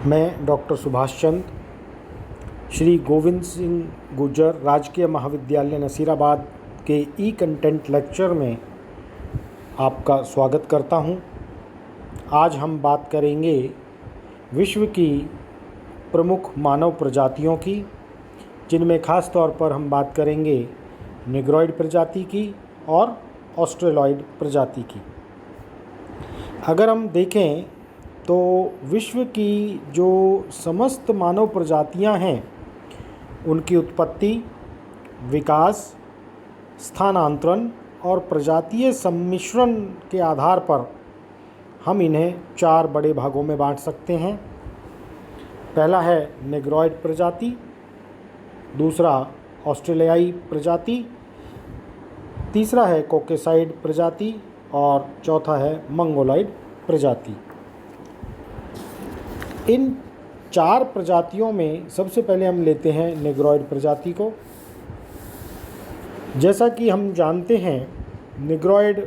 मैं डॉक्टर सुभाष चंद्र श्री गोविंद सिंह गुर्जर राजकीय महाविद्यालय नसीराबाद के ई कंटेंट लेक्चर में आपका स्वागत करता हूं। आज हम बात करेंगे विश्व की प्रमुख मानव प्रजातियों की, जिनमें ख़ास तौर पर हम बात करेंगे निग्रोइड प्रजाति की और ऑस्ट्रेलॉइड प्रजाति की। अगर हम देखें तो विश्व की जो समस्त मानव प्रजातियां हैं, उनकी उत्पत्ति, विकास, स्थानांतरण और प्रजातीय सम्मिश्रण के आधार पर हम इन्हें 4 बड़े भागों में बांट सकते हैं। पहला है निग्रोइड प्रजाति, दूसरा ऑस्ट्रेलियाई प्रजाति, तीसरा है कॉकेसाइड प्रजाति और चौथा है मंगोलॉइड प्रजाति। इन 4 प्रजातियों में सबसे पहले हम लेते हैं निग्रोइड प्रजाति को। जैसा कि हम जानते हैं, निग्रोइड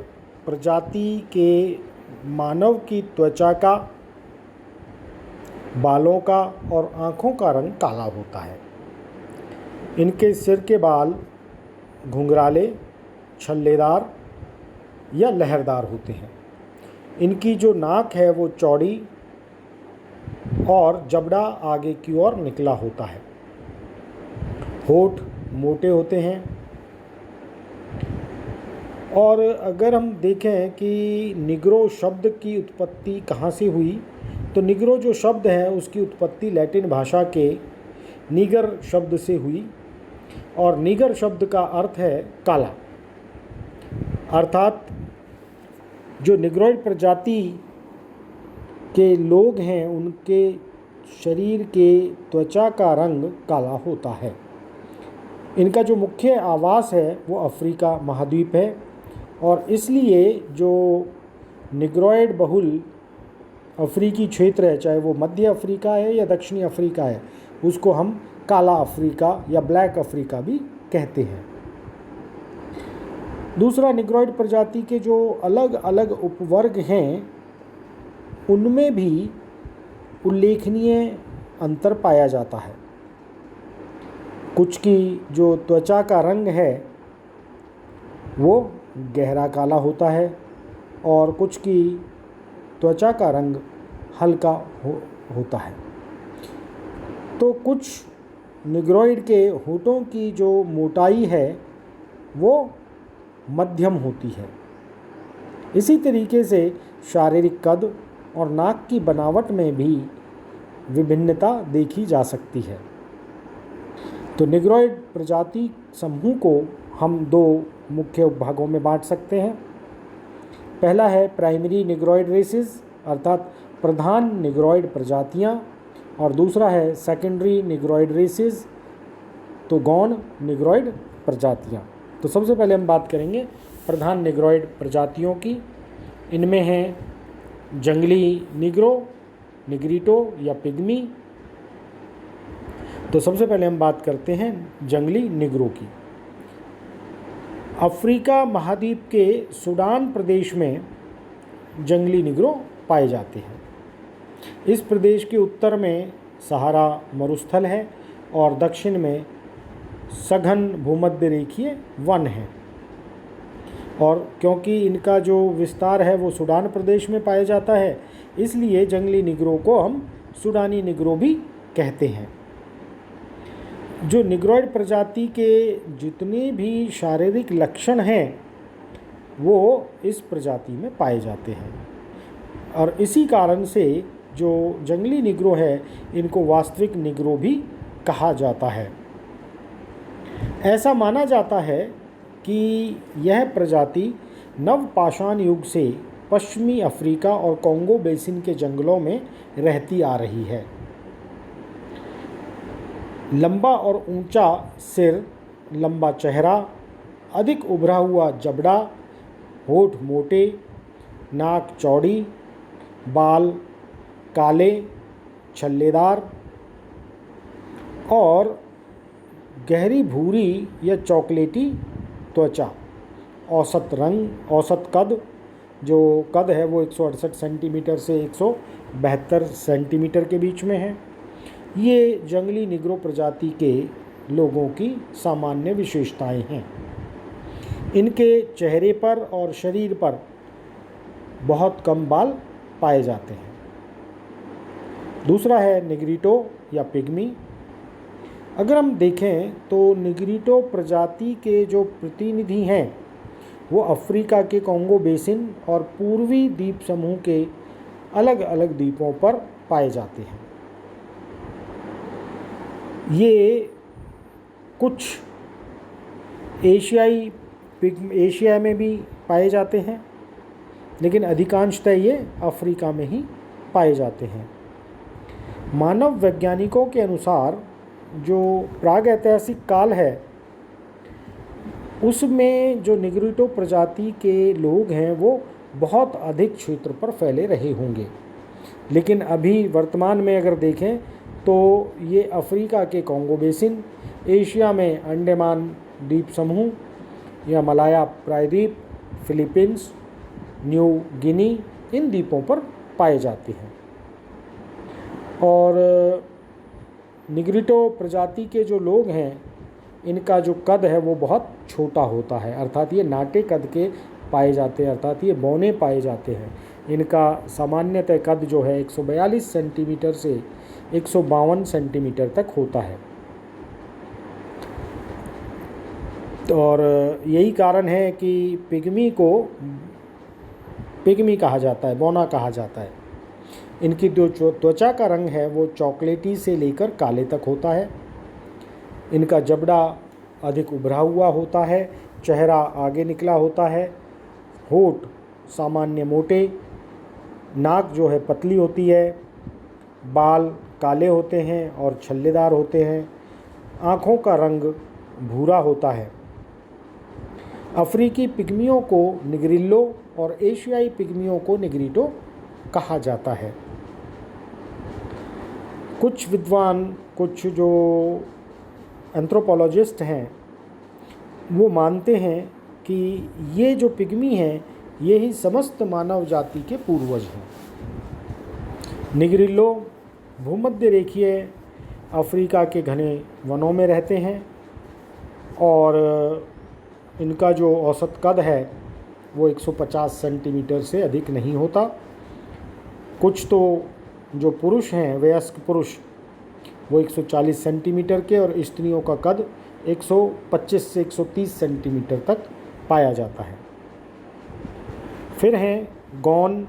प्रजाति के मानव की त्वचा का, बालों का और आँखों का रंग काला होता है। इनके सिर के बाल घुंघराले, छल्लेदार या लहरदार होते हैं। इनकी जो नाक है वो चौड़ी और जबड़ा आगे की ओर निकला होता है। होठ मोटे होते हैं। और अगर हम देखें कि निग्रो शब्द की उत्पत्ति कहाँ से हुई, तो निग्रो जो शब्द है उसकी उत्पत्ति लैटिन भाषा के नीगर शब्द से हुई और नीगर शब्द का अर्थ है काला। अर्थात जो निग्रोइड प्रजाति के लोग हैं, उनके शरीर के त्वचा का रंग काला होता है। इनका जो मुख्य आवास है वो अफ्रीका महाद्वीप है और इसलिए जो निग्रोइड बहुल अफ्रीकी क्षेत्र है, चाहे वो मध्य अफ्रीका है या दक्षिणी अफ्रीका है, उसको हम काला अफ्रीका या ब्लैक अफ्रीका भी कहते हैं। दूसरा, निग्रोइड प्रजाति के जो अलग अलग उपवर्ग हैं, उनमें भी उल्लेखनीय अंतर पाया जाता है। कुछ की जो त्वचा का रंग है वो गहरा काला होता है और कुछ की त्वचा का रंग हल्का होता है। तो कुछ निग्रोइड के होठों की जो मोटाई है वो मध्यम होती है। इसी तरीके से शारीरिक कद और नाक की बनावट में भी विभिन्नता देखी जा सकती है। तो निग्रोइड प्रजाति समूह को हम 2 मुख्य भागों में बांट सकते हैं। पहला है प्राइमरी निग्रोइड रेसेस, अर्थात प्रधान निग्रोइड प्रजातियां, और दूसरा है सेकेंडरी निग्रोइड रेसेस, तो गौण निग्रोइड प्रजातियां। तो सबसे पहले हम बात करेंगे प्रधान निग्रोइड प्रजातियों की। इनमें हैं जंगली निग्रो, निग्रिटो या पिग्मी। तो सबसे पहले हम बात करते हैं जंगली निग्रो की। अफ्रीका महाद्वीप के सूडान प्रदेश में जंगली निग्रो पाए जाते हैं। इस प्रदेश के उत्तर में सहारा मरुस्थल है और दक्षिण में सघन भूमध्य रेखीय वन है। और क्योंकि इनका जो विस्तार है वो सूडान प्रदेश में पाया जाता है, इसलिए जंगली निग्रो को हम सूडानी निग्रो भी कहते हैं। जो निग्रोइड प्रजाति के जितने भी शारीरिक लक्षण हैं वो इस प्रजाति में पाए जाते हैं और इसी कारण से जो जंगली निग्रो है, इनको वास्तविक निग्रो भी कहा जाता है। ऐसा माना जाता है कि यह प्रजाति नवपाषाण युग से पश्चिमी अफ्रीका और कॉन्गो बेसिन के जंगलों में रहती आ रही है। लंबा और ऊंचा सिर, लंबा चेहरा, अधिक उभरा हुआ जबड़ा, होठ मोटे, नाक चौड़ी, बाल काले, छल्लेदार और गहरी भूरी या चॉकलेटी त्वचा, औसत रंग, औसत कद जो कद है वो 168 सेंटीमीटर से 172 सेंटीमीटर के बीच में है। ये जंगली निग्रो प्रजाति के लोगों की सामान्य विशेषताएं हैं। इनके चेहरे पर और शरीर पर बहुत कम बाल पाए जाते हैं। दूसरा है निग्रिटो या पिग्मी। अगर हम देखें तो निग्रिटो प्रजाति के जो प्रतिनिधि हैं वो अफ्रीका के कोंगो बेसिन और पूर्वी द्वीप समूह के अलग अलग द्वीपों पर पाए जाते हैं। ये कुछ एशिया में भी पाए जाते हैं, लेकिन अधिकांशतः ये अफ्रीका में ही पाए जाते हैं। मानव वैज्ञानिकों के अनुसार जो प्रागैतिहासिक काल है उसमें जो निग्रिटो प्रजाति के लोग हैं वो बहुत अधिक क्षेत्र पर फैले रहे होंगे, लेकिन अभी वर्तमान में अगर देखें तो ये अफ्रीका के कोंगो बेसिन, एशिया में अंडमान द्वीप समूह या मलाया प्रायद्वीप, फिलीपींस, न्यू गिनी, इन द्वीपों पर पाए जाते हैं। और निग्रिटो प्रजाति के जो लोग हैं इनका जो कद है वो बहुत छोटा होता है, अर्थात ये नाटे कद के पाए जाते हैं, अर्थात ये बौने पाए जाते हैं। इनका सामान्यतः कद जो है 142 सेंटीमीटर से 152 सेंटीमीटर तक होता है। और यही कारण है कि पिग्मी कहा जाता है, बौना कहा जाता है। इनकी जो त्वचा का रंग है वो चॉकलेटी से लेकर काले तक होता है। इनका जबड़ा अधिक उभरा हुआ होता है, चेहरा आगे निकला होता है, होठ सामान्य मोटे, नाक जो है पतली होती है, बाल काले होते हैं और छल्लेदार होते हैं, आँखों का रंग भूरा होता है। अफ्रीकी पिग्मियों को निग्रिल्लो और एशियाई पिग्मियों को निग्रिटो कहा जाता है। कुछ विद्वान, कुछ जो एंथ्रोपोलॉजिस्ट हैं वो मानते हैं कि ये जो पिग्मी हैं ये ही समस्त मानव जाति के पूर्वज हैं। निग्रिल्लो भूमध्य रेखीय अफ्रीका के घने वनों में रहते हैं और इनका जो औसत कद है वो 150 सेंटीमीटर से अधिक नहीं होता। कुछ तो जो पुरुष हैं, वयस्क पुरुष, वो 140 सेंटीमीटर के और स्त्रियों का कद 125 से 130 सेंटीमीटर तक पाया जाता है। फिर हैं गौन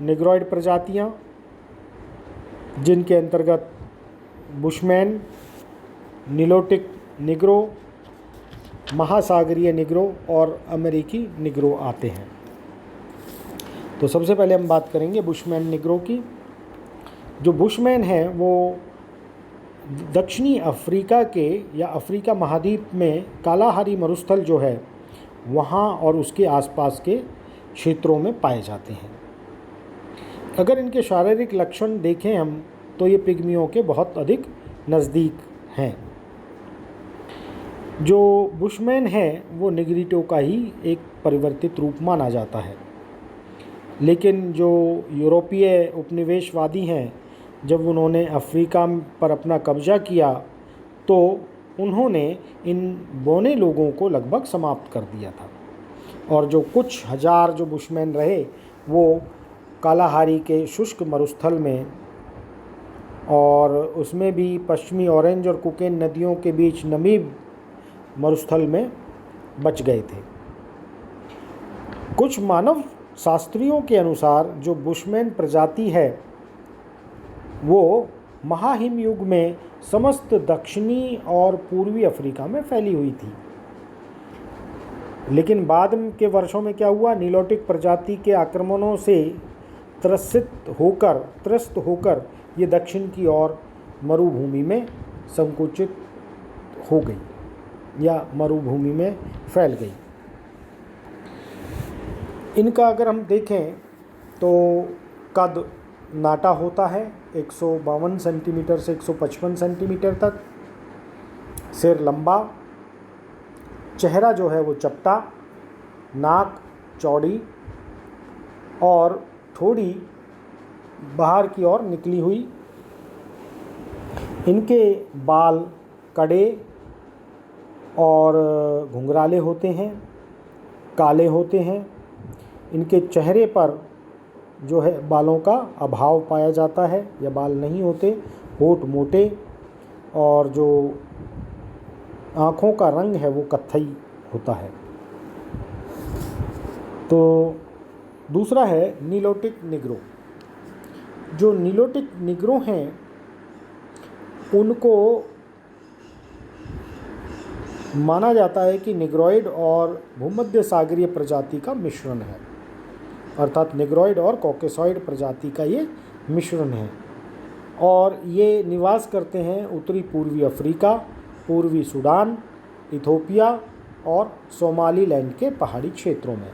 निग्रोइड प्रजातियाँ, जिनके अंतर्गत बुशमैन, नीलोटिक निग्रो, महासागरीय निग्रो और अमेरिकी निग्रो आते हैं। तो सबसे पहले हम बात करेंगे बुशमैन निग्रो की। जो बुशमैन हैं वो दक्षिणी अफ्रीका के या अफ्रीका महाद्वीप में कालाहारी मरुस्थल जो है वहाँ और उसके आसपास के क्षेत्रों में पाए जाते हैं। अगर इनके शारीरिक लक्षण देखें हम तो ये पिग्मियों के बहुत अधिक नज़दीक हैं। जो बुशमैन है वो निग्रिटो का ही एक परिवर्तित रूप माना जाता है, लेकिन जो यूरोपीय उपनिवेशवादी हैं जब उन्होंने अफ्रीका पर अपना कब्जा किया तो उन्होंने इन बौने लोगों को लगभग समाप्त कर दिया था और जो कुछ हजार जो बुशमैन रहे वो कालाहारी के शुष्क मरुस्थल में और उसमें भी पश्चिमी ऑरेंज और कुकेन नदियों के बीच नमीब मरुस्थल में बच गए थे। कुछ मानव शास्त्रियों के अनुसार जो बुशमैन प्रजाति है वो महाहिम युग में समस्त दक्षिणी और पूर्वी अफ्रीका में फैली हुई थी, लेकिन बाद के वर्षों में क्या हुआ, नीलोटिक प्रजाति के आक्रमणों से त्रस्त होकर ये दक्षिण की ओर मरुभूमि में संकुचित हो गई या मरुभूमि में फैल गई। इनका अगर हम देखें तो कद नाटा होता है 152 सेंटीमीटर से 155 सेंटीमीटर तक, सिर लंबा, चेहरा जो है वो चपटा, नाक चौड़ी, और थोड़ी बाहर की ओर निकली हुई। इनके बाल कड़े और घुंघराले होते हैं, काले होते हैं। इनके चेहरे पर जो है बालों का अभाव पाया जाता है या बाल नहीं होते। होठ मोटे और जो आँखों का रंग है वो कत्थई होता है। तो दूसरा है नीलोटिक निग्रो। जो नीलोटिक निग्रो हैं उनको माना जाता है कि निग्रोइड और भूमध्य सागरीय प्रजाति का मिश्रण है, अर्थात निग्रोइड और कॉकेसॉइड प्रजाति का ये मिश्रण है। और ये निवास करते हैं उत्तरी पूर्वी अफ्रीका, पूर्वी सूडान, इथोपिया और सोमालीलैंड के पहाड़ी क्षेत्रों में।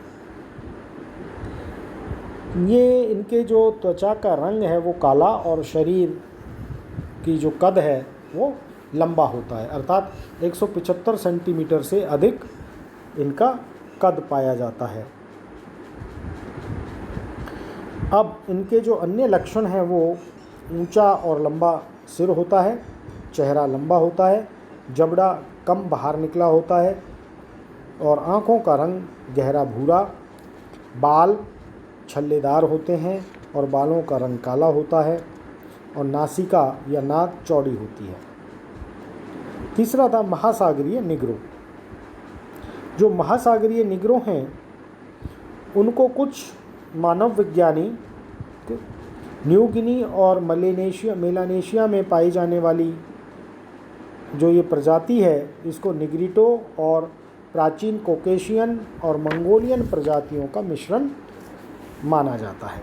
ये इनके जो त्वचा का रंग है वो काला और शरीर की जो कद है वो लंबा होता है, अर्थात 175 सेंटीमीटर से अधिक इनका कद पाया जाता है। अब इनके जो अन्य लक्षण हैं वो ऊंचा और लंबा सिर होता है, चेहरा लंबा होता है, जबड़ा कम बाहर निकला होता है और आँखों का रंग गहरा भूरा, बाल छल्लेदार होते हैं और बालों का रंग काला होता है और नासिका या नाक चौड़ी होती है। तीसरा था महासागरीय निग्रो। जो महासागरीय निग्रो हैं उनको कुछ मानव वैज्ञानी न्यू गिनी और मेलानेशिया में पाई जाने वाली जो ये प्रजाति है इसको निग्रिटो और प्राचीन कोकेशियन और मंगोलियन प्रजातियों का मिश्रण माना जाता है।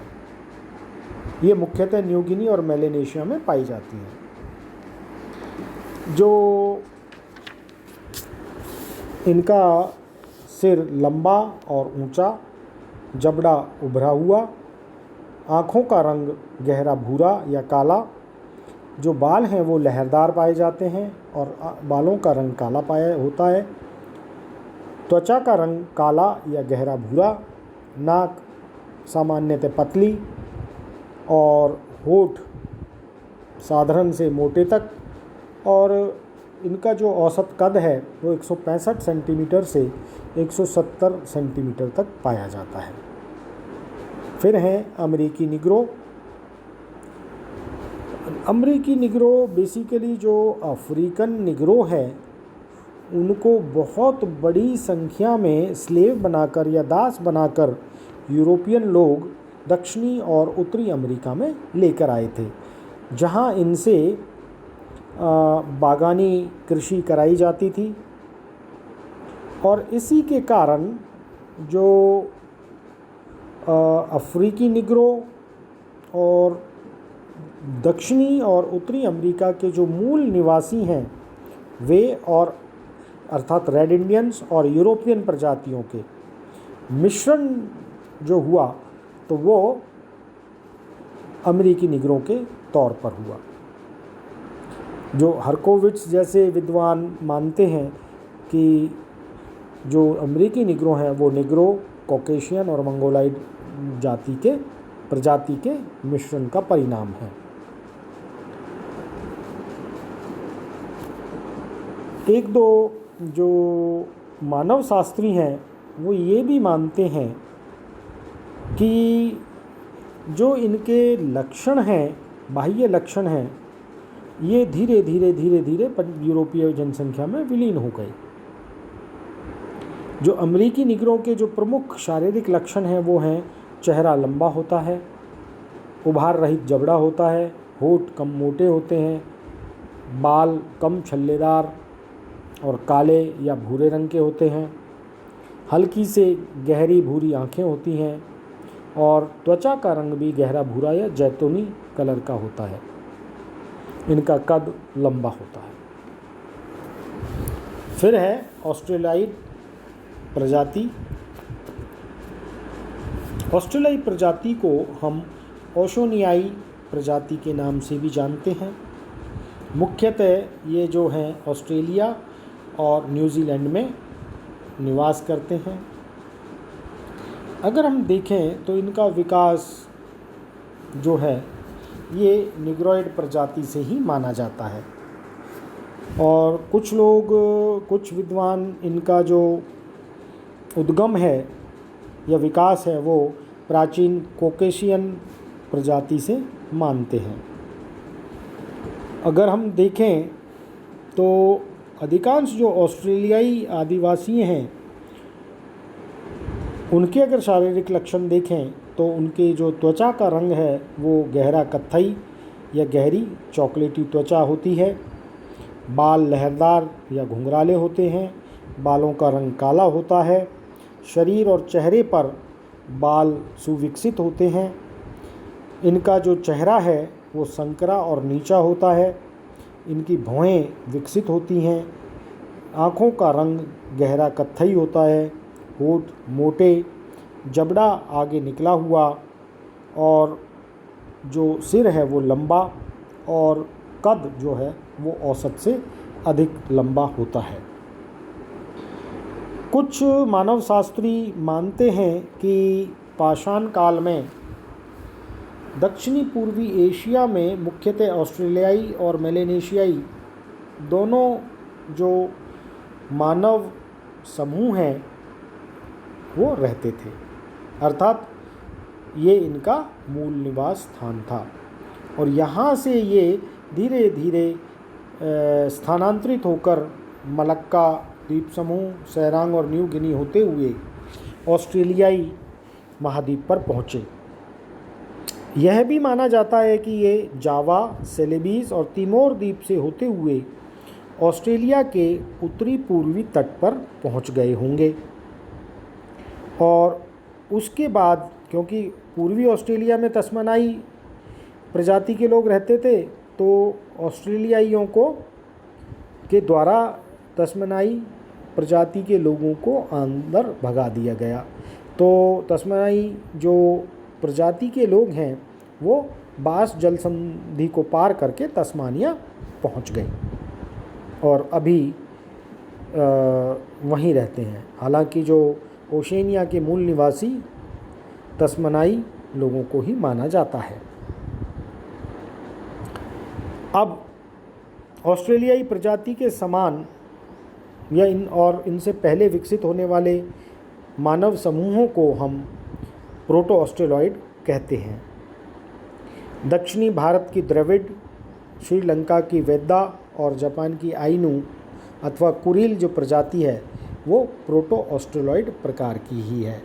ये मुख्यतः न्यू गिनी और मेलानेशिया में पाई जाती हैं। जो इनका सिर लंबा और ऊंचा, जबड़ा उभरा हुआ, आँखों का रंग गहरा भूरा या काला, जो बाल हैं वो लहरदार पाए जाते हैं और बालों का रंग काला पाया होता है, त्वचा का रंग काला या गहरा भूरा, नाक सामान्यतः पतली और होठ साधारण से मोटे तक, और इनका जो औसत कद है वो 165 सेंटीमीटर से 170 सेंटीमीटर तक पाया जाता है। फिर हैं अमेरिकी निग्रो। अमेरिकी निग्रो बेसिकली जो अफ्रीकन निग्रो है उनको बहुत बड़ी संख्या में स्लेव बनाकर या दास बनाकर यूरोपियन लोग दक्षिणी और उत्तरी अमेरिका में लेकर आए थे, जहां इनसे बागानी कृषि कराई जाती थी। और इसी के कारण जो अफ्रीकी निग्रो और दक्षिणी और उत्तरी अमेरिका के जो मूल निवासी हैं वे और अर्थात रेड इंडियंस और यूरोपियन प्रजातियों के मिश्रण जो हुआ तो वो अमेरिकी निग्रो के तौर पर हुआ। जो हरकोविट्स जैसे विद्वान मानते हैं कि जो अमेरिकी निग्रो हैं वो निग्रो, कॉकेशियन और मंगोलाइड प्रजाति के मिश्रण का परिणाम है। एक दो जो मानव शास्त्री हैं वो ये भी मानते हैं कि जो इनके लक्षण हैं, बाह्य लक्षण हैं, ये धीरे धीरे यूरोपीय जनसंख्या में विलीन हो गए। जो अमेरिकी निग्रो के जो प्रमुख शारीरिक लक्षण हैं वो हैं चेहरा लंबा होता है, उभार रहित जबड़ा होता है, होठ कम मोटे होते हैं, बाल कम छल्लेदार और काले या भूरे रंग के होते हैं, हल्की से गहरी भूरी आँखें होती हैं और त्वचा का रंग भी गहरा भूरा या जैतूनी कलर का होता है। इनका कद लंबा होता है। फिर है ऑस्ट्रेलियाई प्रजाति। ऑस्ट्रेलियाई प्रजाति को हम ओशनियाई प्रजाति के नाम से भी जानते हैं। मुख्यतः ये जो हैं ऑस्ट्रेलिया और न्यूजीलैंड में निवास करते हैं। अगर हम देखें तो इनका विकास जो है ये निग्रोइड प्रजाति से ही माना जाता है, और कुछ विद्वान इनका जो उद्गम है या विकास है वो प्राचीन कोकेशियन प्रजाति से मानते हैं। अगर हम देखें तो अधिकांश जो ऑस्ट्रेलियाई आदिवासी हैं उनके अगर शारीरिक लक्षण देखें तो उनके जो त्वचा का रंग है वो गहरा कत्थई या गहरी चॉकलेटी त्वचा होती है। बाल लहरदार या घुंघराले होते हैं। बालों का रंग काला होता है। शरीर और चेहरे पर बाल सुविकसित होते हैं। इनका जो चेहरा है वो संकरा और नीचा होता है। इनकी भौहें विकसित होती हैं। आँखों का रंग गहरा कत्थई होता है। होठ मोटे, जबड़ा आगे निकला हुआ, और जो सिर है वो लंबा, और कद जो है वो औसत से अधिक लंबा होता है। कुछ मानवशास्त्री मानते हैं कि पाषाण काल में दक्षिणी पूर्वी एशिया में मुख्यतः ऑस्ट्रेलियाई और मेलेनेशियाई दोनों जो मानव समूह हैं वो रहते थे, अर्थात ये इनका मूल निवास स्थान था। और यहाँ से ये धीरे धीरे स्थानांतरित होकर मलक्का द्वीप समूह, सेरांग और न्यू गिनी होते हुए ऑस्ट्रेलियाई महाद्वीप पर पहुँचे। यह भी माना जाता है कि ये जावा, सेलेबीज और तिमोर द्वीप से होते हुए ऑस्ट्रेलिया के उत्तरी पूर्वी तट पर पहुंच गए होंगे। और उसके बाद, क्योंकि पूर्वी ऑस्ट्रेलिया में तस्मानाई प्रजाति के लोग रहते थे, तो ऑस्ट्रेलियाइयों के द्वारा तस्मानाई प्रजाति के लोगों को अंदर भगा दिया गया। तो तस्मानाई जो प्रजाति के लोग हैं वो बास जल संधि को पार करके तस्मानिया पहुंच गए और अभी वहीं रहते हैं। हालांकि जो ओशेनिया के मूल निवासी तस्मानाई लोगों को ही माना जाता है। अब ऑस्ट्रेलियाई प्रजाति के समान या इनसे पहले विकसित होने वाले मानव समूहों को हम प्रोटो ऑस्ट्रेलॉइड कहते हैं। दक्षिणी भारत की द्रविड़, श्रीलंका की वेद्दा और जापान की आइनू अथवा कुरिल जो प्रजाति है वो प्रोटो ऑस्ट्रेलॉइड प्रकार की ही है।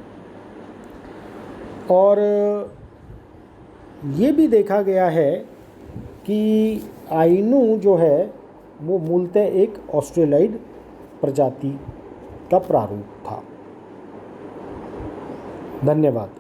और ये भी देखा गया है कि आइनू जो है वो मूलतः एक ऑस्ट्रेलॉइड प्रजाति का प्रारूप था। धन्यवाद।